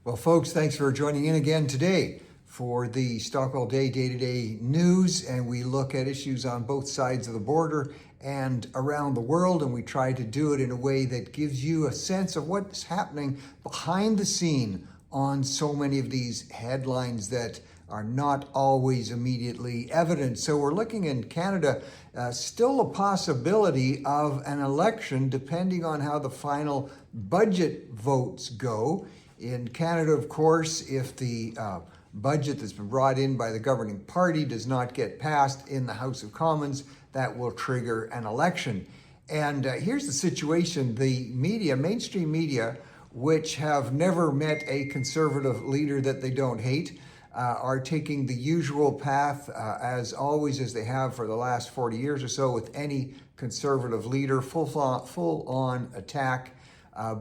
Well, folks, thanks for joining in again today for the Stock All Day day-to-day news, and we look at issues on both sides of the border and around the world, and we try to do it in a way that gives you a sense of what's happening behind the scene on so many of these headlines that are not always immediately evident. So we're looking in Canada, still a possibility of an election depending on how the final budget votes go. In Canada, of course, if the budget that's been brought in by the governing party does not get passed in the House of Commons, that will trigger an election. And here's the situation. The media, mainstream media, which have never met a conservative leader that they don't hate, are taking the usual path, as always, as they have for the last 40 years or so with any conservative leader, full-on attack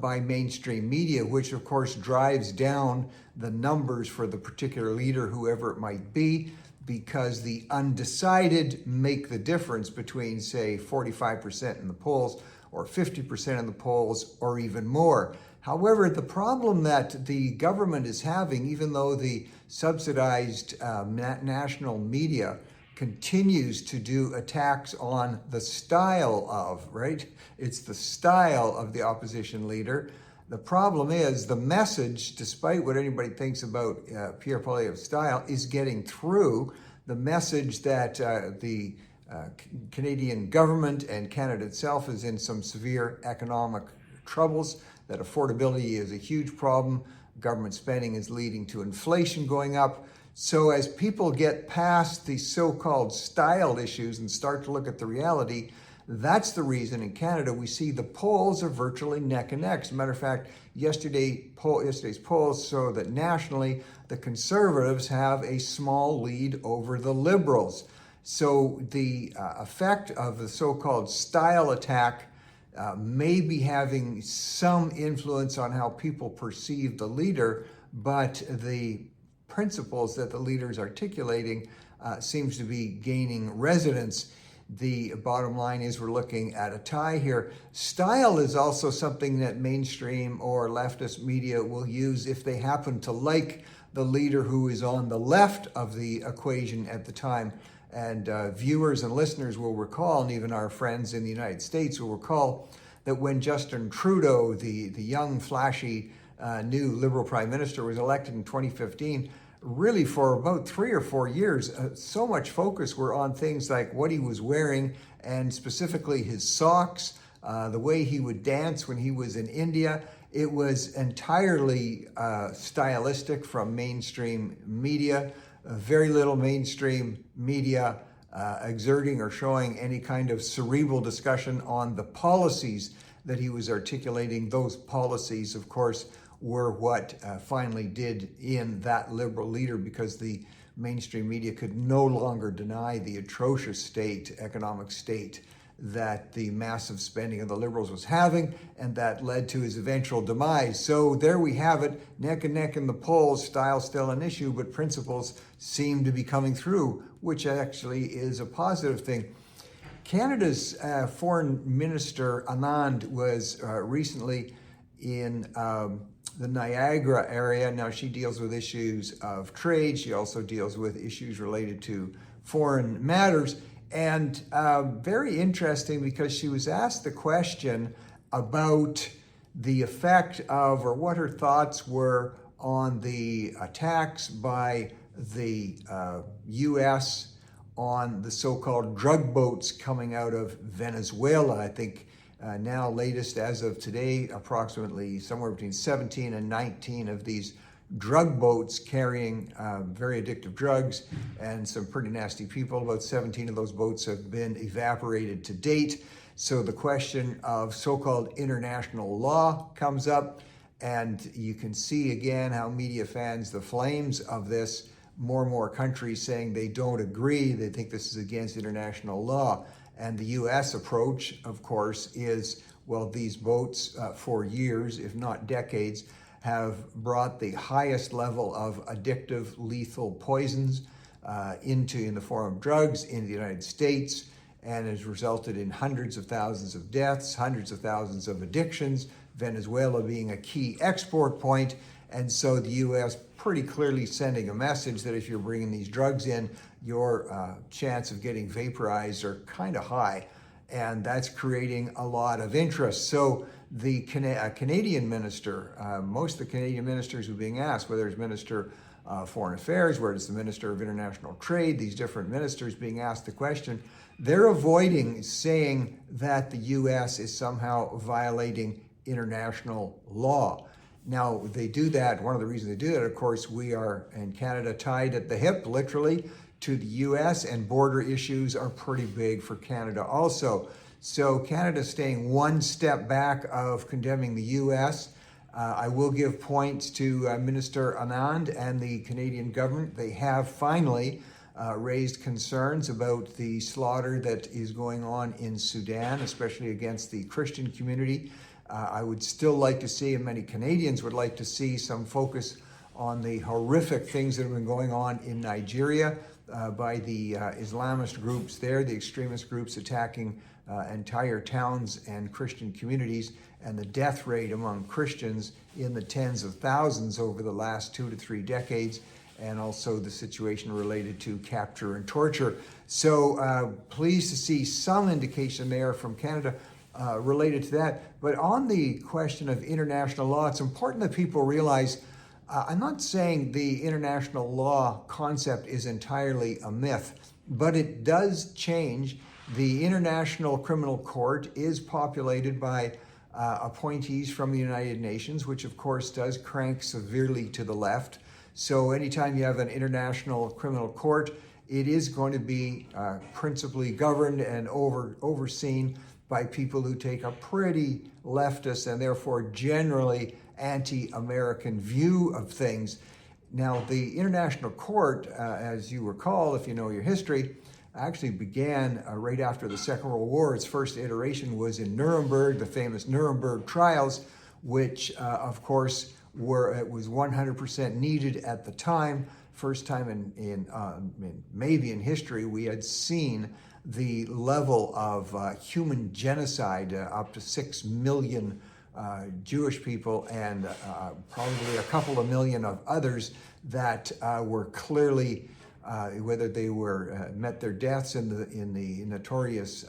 by mainstream media, which of course drives down the numbers for the particular leader, whoever it might be, because the undecided make the difference between, say, 45% in the polls or 50% in the polls or even more. However, the problem that the government is having, even though the subsidized national media continues to do attacks on the style of, right? It's the style of the opposition leader. The problem is the message, despite what anybody thinks about Pierre Poilievre's style, is getting through. The message that the Canadian government and Canada itself is in some severe economic troubles, that affordability is a huge problem, government spending is leading to inflation going up. So as people get past the so-called style issues and start to look at the reality, that's the reason in Canada we see the polls are virtually neck and neck. As a matter of fact, yesterday's polls show that nationally the Conservatives have a small lead over the Liberals. So the effect of the so-called style attack may be having some influence on how people perceive the leader, but the principles that the leader is articulating seems to be gaining resonance. The bottom line is we're looking at a tie here. Style is also something that mainstream or leftist media will use if they happen to like the leader who is on the left of the equation at the time. And viewers and listeners will recall, and even our friends in the United States will recall, that when Justin Trudeau, the young, flashy, new Liberal Prime Minister, was elected in 2015, really for about 3 or 4 years, so much focus were on things like what he was wearing, and specifically his socks, the way he would dance when he was in India. It was entirely stylistic from mainstream media. Very little mainstream media exerting or showing any kind of cerebral discussion on the policies that he was articulating. Those policies, of course, were what finally did in that Liberal leader, because the mainstream media could no longer deny the atrocious economic state that the massive spending of the Liberals was having, and that led to his eventual demise. So there we have it, neck and neck in the polls, style still an issue, but principles seem to be coming through, which actually is a positive thing. Canada's Foreign Minister Anand was recently in the Niagara area. Now, she deals with issues of trade. She also deals with issues related to foreign matters. And very interesting, because she was asked the question about the effect of, or what her thoughts were on the attacks by the U.S. on the so-called drug boats coming out of Venezuela. I think now latest, as of today, approximately somewhere between 17 and 19 of these drug boats carrying very addictive drugs and some pretty nasty people. About 17 of those boats have been evaporated to date. So the question of so-called international law comes up, and you can see again how media fans the flames of this. More and more countries saying they don't agree, they think this is against international law. And the U.S. approach, of course, is, well, these boats for years, if not decades, have brought the highest level of addictive, lethal poisons in the form of drugs in the United States, and has resulted in hundreds of thousands of deaths, hundreds of thousands of addictions, Venezuela being a key export point. And so the U.S. pretty clearly sending a message that if you're bringing these drugs in, your chance of getting vaporized are kind of high. And that's creating a lot of interest. So the Canadian minister, most of the Canadian ministers who are being asked, whether it's Minister of Foreign Affairs, whether it's the Minister of International Trade, these different ministers being asked the question, they're avoiding saying that the U.S. is somehow violating international law. Now, they do that. One of the reasons they do that, of course, we are in Canada tied at the hip, literally, to the U.S., and border issues are pretty big for Canada also. So Canada staying one step back of condemning the U.S. I will give points to Minister Anand and the Canadian government. They have finally raised concerns about the slaughter that is going on in Sudan, especially against the Christian community. I would still like to see, and many Canadians would like to see, some focus on the horrific things that have been going on in Nigeria by the Islamist groups there, the extremist groups attacking entire towns and Christian communities, and the death rate among Christians in the tens of thousands over the last 2 to 3 decades, and also the situation related to capture and torture. So pleased to see some indication there from Canada related to that. But on the question of international law, it's important that people realize I'm not saying the international law concept is entirely a myth, but it does change. The International Criminal Court is populated by appointees from the United Nations, which of course does crank severely to the left. So anytime you have an International Criminal Court, it is going to be principally governed and overseen by people who take a pretty leftist and therefore generally anti-American view of things. Now, the International Court, as you recall, if you know your history, actually began right after the Second World War. Its first iteration was in Nuremberg, the famous Nuremberg trials, which, of course, it was 100% needed at the time. First time in maybe in history we had seen the level of human genocide, up to 6 million Jewish people and probably a couple of million of others that were clearly, whether they were met their deaths in the notorious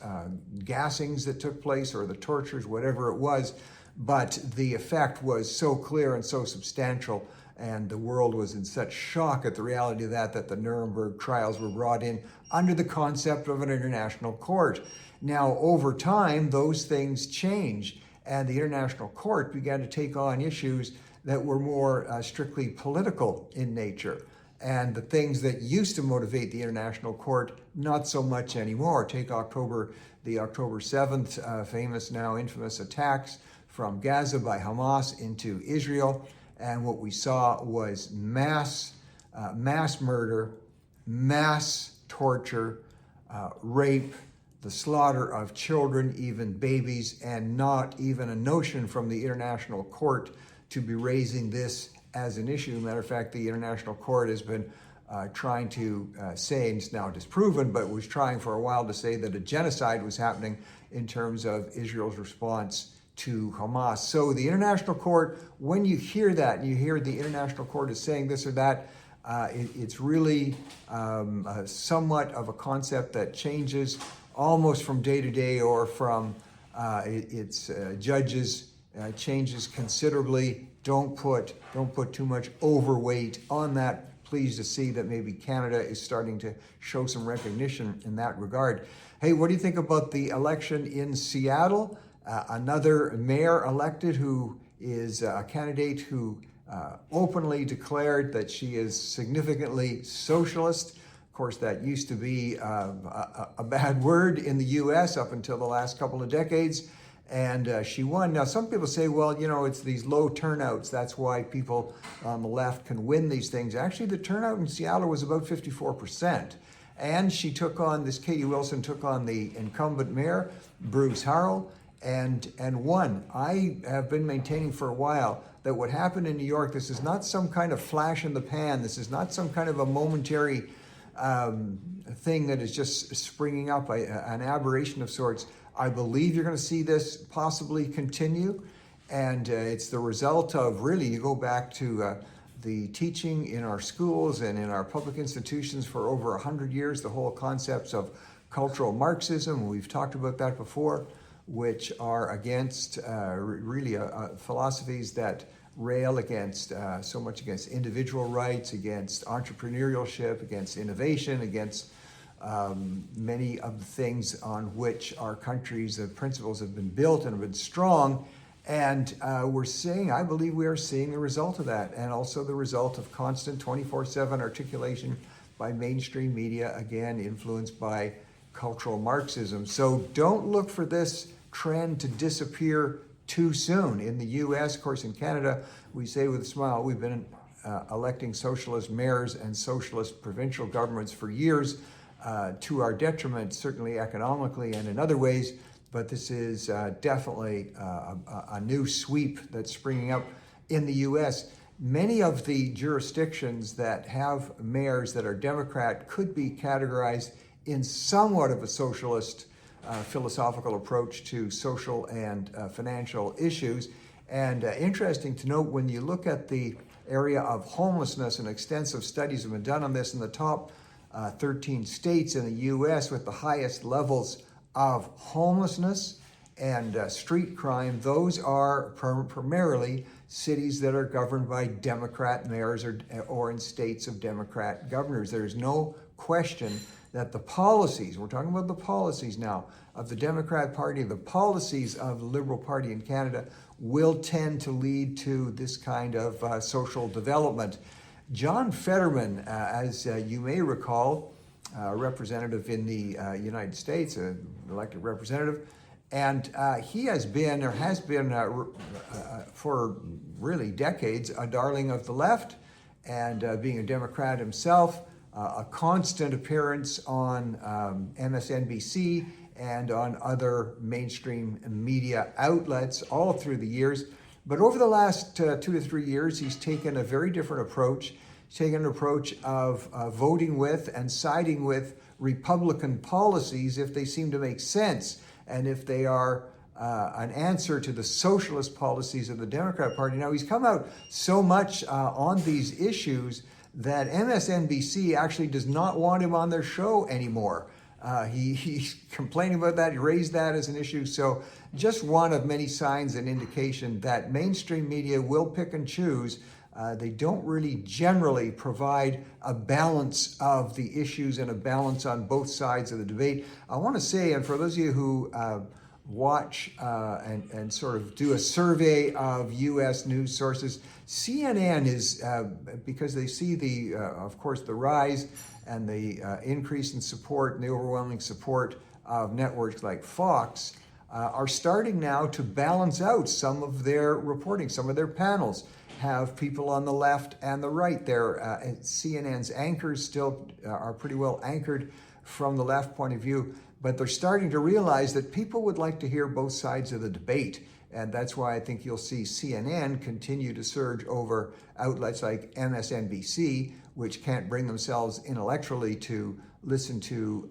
gassings that took place or the tortures, whatever it was, but the effect was so clear and so substantial, and the world was in such shock at the reality of that the Nuremberg trials were brought in under the concept of an international court. Now, over time, those things changed, and the International Court began to take on issues that were more strictly political in nature. And the things that used to motivate the International Court, not so much anymore. Take the October 7th, famous now infamous attacks from Gaza by Hamas into Israel. And what we saw was mass murder, mass torture, rape, the slaughter of children, even babies, and not even a notion from the International Court to be raising this as an issue. Matter of fact, the International Court has been trying to say, and it's now disproven, but was trying for a while to say that a genocide was happening in terms of Israel's response to Hamas. So the International Court, when you hear that, and you hear the International Court is saying this or that, it's really somewhat of a concept that changes almost from day to day, or from its judges changes considerably. Don't put too much overweight on that. Pleased to see that maybe Canada is starting to show some recognition in that regard. Hey, what do you think about the election in Seattle? Another mayor elected who is a candidate who openly declared that she is significantly socialist. Of course, that used to be a bad word in the U.S. up until the last couple of decades, and she won. Now, some people say, well, you know, it's these low turnouts. That's why people on the left can win these things. Actually, the turnout in Seattle was about 54%. And she took on, this Katie Wilson took on the incumbent mayor, Bruce Harrell, and won. I have been maintaining for a while that what happened in New York, this is not some kind of flash in the pan. This is not some kind of a momentary thing that is just springing up, an aberration of sorts. I believe you're going to see this possibly continue. And it's the result of, really, you go back to the teaching in our schools and in our public institutions for over 100 years, the whole concepts of cultural Marxism, we've talked about that before, which are against philosophies that rail against so much against individual rights, against entrepreneurship, against innovation, against many of the things on which our countries, the principles have been built and have been strong. And I believe we are seeing the result of that, and also the result of constant 24/7 articulation by mainstream media, again, influenced by cultural Marxism. So don't look for this trend to disappear too soon. In the US, of course, in Canada, we say with a smile, we've been electing socialist mayors and socialist provincial governments for years, to our detriment, certainly economically and in other ways. But this is definitely a new sweep that's springing up in the US. Many of the jurisdictions that have mayors that are Democrat could be categorized in somewhat of a socialist philosophical approach to social and financial issues. And interesting to note, when you look at the area of homelessness, and extensive studies have been done on this in the top 13 states in the US with the highest levels of homelessness and street crime, those are primarily cities that are governed by Democrat mayors or in states of Democrat governors. There's no question that the policies, we're talking about the policies now, of the Democrat Party, the policies of the Liberal Party in Canada will tend to lead to this kind of social development. John Fetterman, as you may recall, representative in the United States, an elected representative, and he has been for really decades a darling of the left, and being a Democrat himself, a constant appearance on MSNBC and on other mainstream media outlets all through the years. But over the last 2 to 3 years, he's taken a very different approach. He's taken an approach of voting with and siding with Republican policies if they seem to make sense, and if they are an answer to the socialist policies of the Democrat Party. Now, he's come out so much on these issues that MSNBC actually does not want him on their show anymore. He's complaining about that. He raised that as an issue. So just one of many signs and indication that mainstream media will pick and choose. They don't really generally provide a balance of the issues and a balance on both sides of the debate. I want to say, and for those of you who watch and sort of do a survey of U.S. news sources, CNN is, because they see of course, the rise and the increase in support and the overwhelming support of networks like Fox, are starting now to balance out some of their reporting. Some of their panels have people on the left and the right. CNN's anchors still are pretty well anchored from the left point of view, but they're starting to realize that people would like to hear both sides of the debate. And that's why I think you'll see CNN continue to surge over outlets like MSNBC, which can't bring themselves intellectually to listen to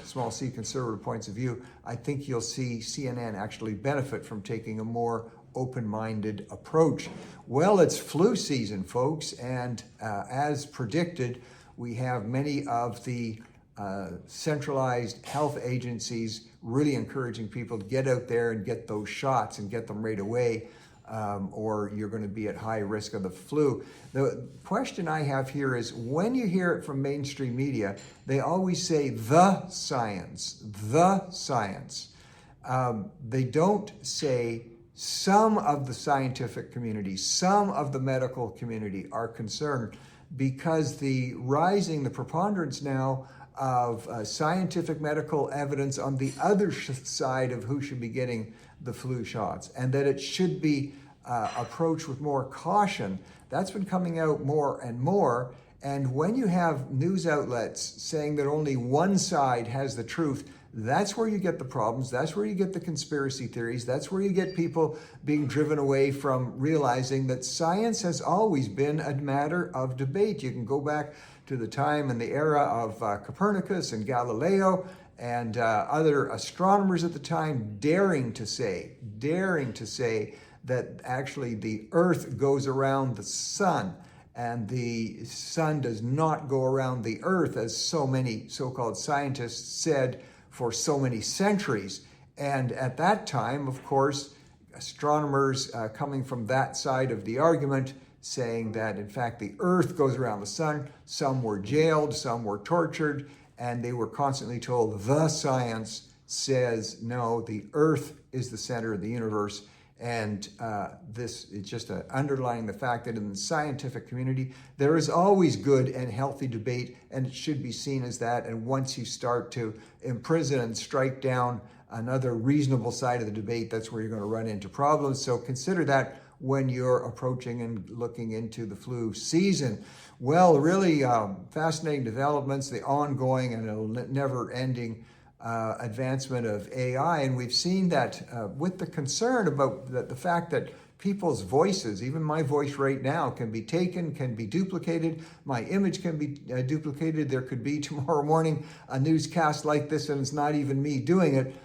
small c conservative points of view. I think you'll see CNN actually benefit from taking a more open-minded approach. Well, it's flu season, folks, and as predicted, we have many of the centralized health agencies really encouraging people to get out there and get those shots and get them right away, or you're going to be at high risk of the flu. The question I have here is, when you hear it from mainstream media, they always say the science, the science. They don't say some of the scientific community, some of the medical community are concerned, because the preponderance now of scientific medical evidence on the other side of who should be getting the flu shots, and that it should be approached with more caution. That's been coming out more and more. And when you have news outlets saying that only one side has the truth, that's where you get the problems. That's where you get the conspiracy theories. That's where you get people being driven away from realizing that science has always been a matter of debate. You can go back to the time and the era of Copernicus and Galileo and other astronomers at the time daring to say that actually the Earth goes around the sun, and the sun does not go around the Earth, as so many so-called scientists said for so many centuries. And at that time, of course, astronomers coming from that side of the argument saying that, in fact, the Earth goes around the sun. Some were jailed, some were tortured, and they were constantly told, the science says, no, the Earth is the center of the universe. And this is just underlining the fact that in the scientific community, there is always good and healthy debate, and it should be seen as that. And once you start to imprison and strike down another reasonable side of the debate, that's where you're going to run into problems. So consider that when you're approaching and looking into the flu season. Well, really fascinating developments, the ongoing and never-ending advancement of AI. And we've seen that with the concern about the fact that people's voices, even my voice right now, can be taken, can be duplicated. My image can be duplicated. There could be tomorrow morning a newscast like this, and it's not even me doing it.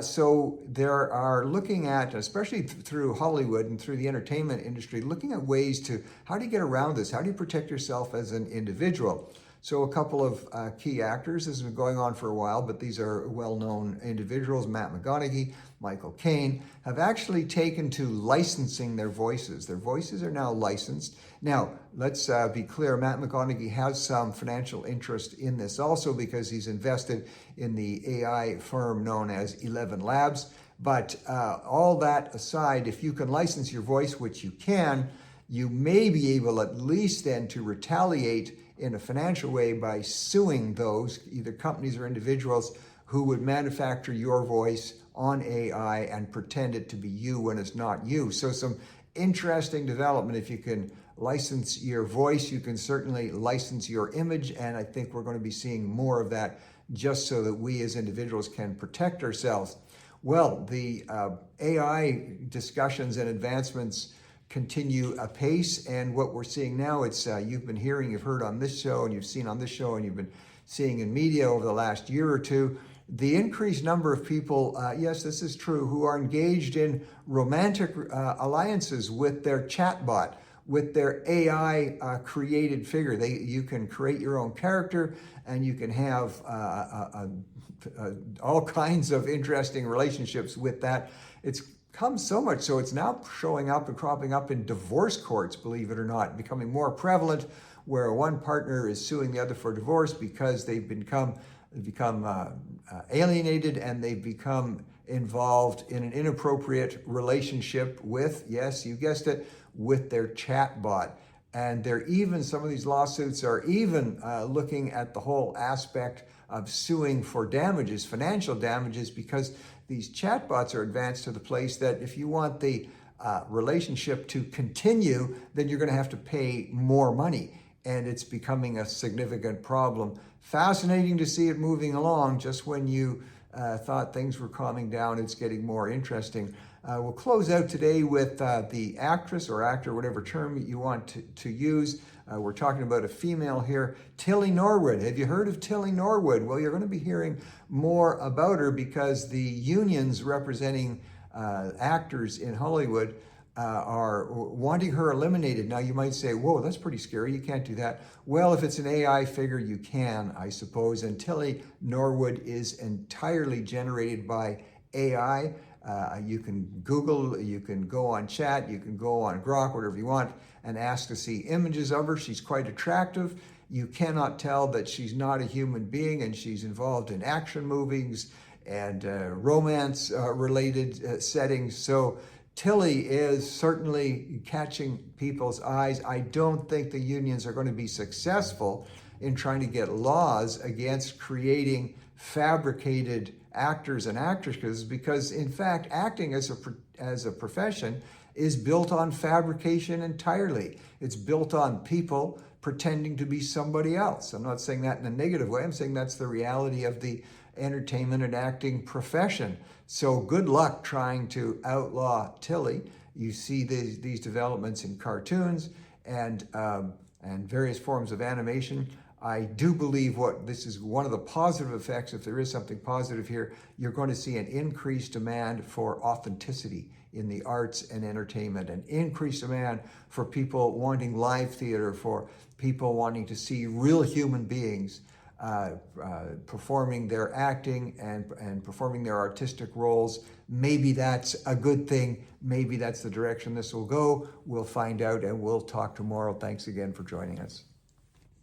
So there are looking at, especially through Hollywood and through the entertainment industry, looking at ways to, how do you get around this? How do you protect yourself as an individual? So a couple of key actors, this has been going on for a while, but these are well-known individuals, Matt McConaughey, Michael Caine, have actually taken to licensing their voices. Their voices are now licensed. Now, let's be clear, Matt McConaughey has some financial interest in this also because he's invested in the AI firm known as 11 Labs. But all that aside, if you can license your voice, which you can, you may be able at least then to retaliate in a financial way by suing those, either companies or individuals, who would manufacture your voice on AI and pretend it to be you when it's not you. So some interesting development. If you can license your voice, you can certainly license your image, and I think we're going to be seeing more of that just so that we as individuals can protect ourselves. Well, the AI discussions and advancements continue apace, and what we're seeing now, it's you've heard on this show, and you've seen on this show, and you've been seeing in media over the last year or two, the increased number of people, yes, this is true, who are engaged in romantic alliances with their chatbot, with their AI created figure. You can create your own character, and you can have all kinds of interesting relationships with that. It's come so much so it's now showing up and cropping up in divorce courts, believe it or not, becoming more prevalent, where one partner is suing the other for divorce because they've become alienated, and they've become involved in an inappropriate relationship with, yes, you guessed it, with their chatbot. And some of these lawsuits are even looking at the whole aspect of suing for damages, financial damages, because these chatbots are advanced to the place that if you want the relationship to continue, then you're going to have to pay more money. And it's becoming a significant problem. Fascinating to see it moving along. Just when you thought things were calming down, it's getting more interesting. We'll close out today with the actress or actor, whatever term you want to use. We're talking about a female here, Tilly Norwood. Have you heard of Tilly Norwood? Well, you're going to be hearing more about her because the unions representing actors in Hollywood are wanting her eliminated. Now, you might say, whoa, that's pretty scary. You can't do that. Well, if it's an AI figure, you can, I suppose. And Tilly Norwood is entirely generated by AI. You can Google, you can go on chat, you can go on Grok, whatever you want, and ask to see images of her. She's quite attractive. You cannot tell that she's not a human being, and she's involved in action movies and romance-related settings. So Tilly is certainly catching people's eyes. I don't think the unions are going to be successful in trying to get laws against creating fabricated actors and actresses, because in fact acting as a profession is built on fabrication entirely. It's built on people pretending to be somebody else. I'm not saying that in a negative way. I'm saying that's the reality of the entertainment and acting profession. So good luck trying to outlaw Tilly. You see these developments in cartoons and various forms of animation. I do believe this is one of the positive effects, if there is something positive here, you're going to see an increased demand for authenticity in the arts and entertainment, an increased demand for people wanting live theater, for people wanting to see real human beings performing their acting and performing their artistic roles. Maybe that's a good thing. Maybe that's the direction this will go. We'll find out, and we'll talk tomorrow. Thanks again for joining us.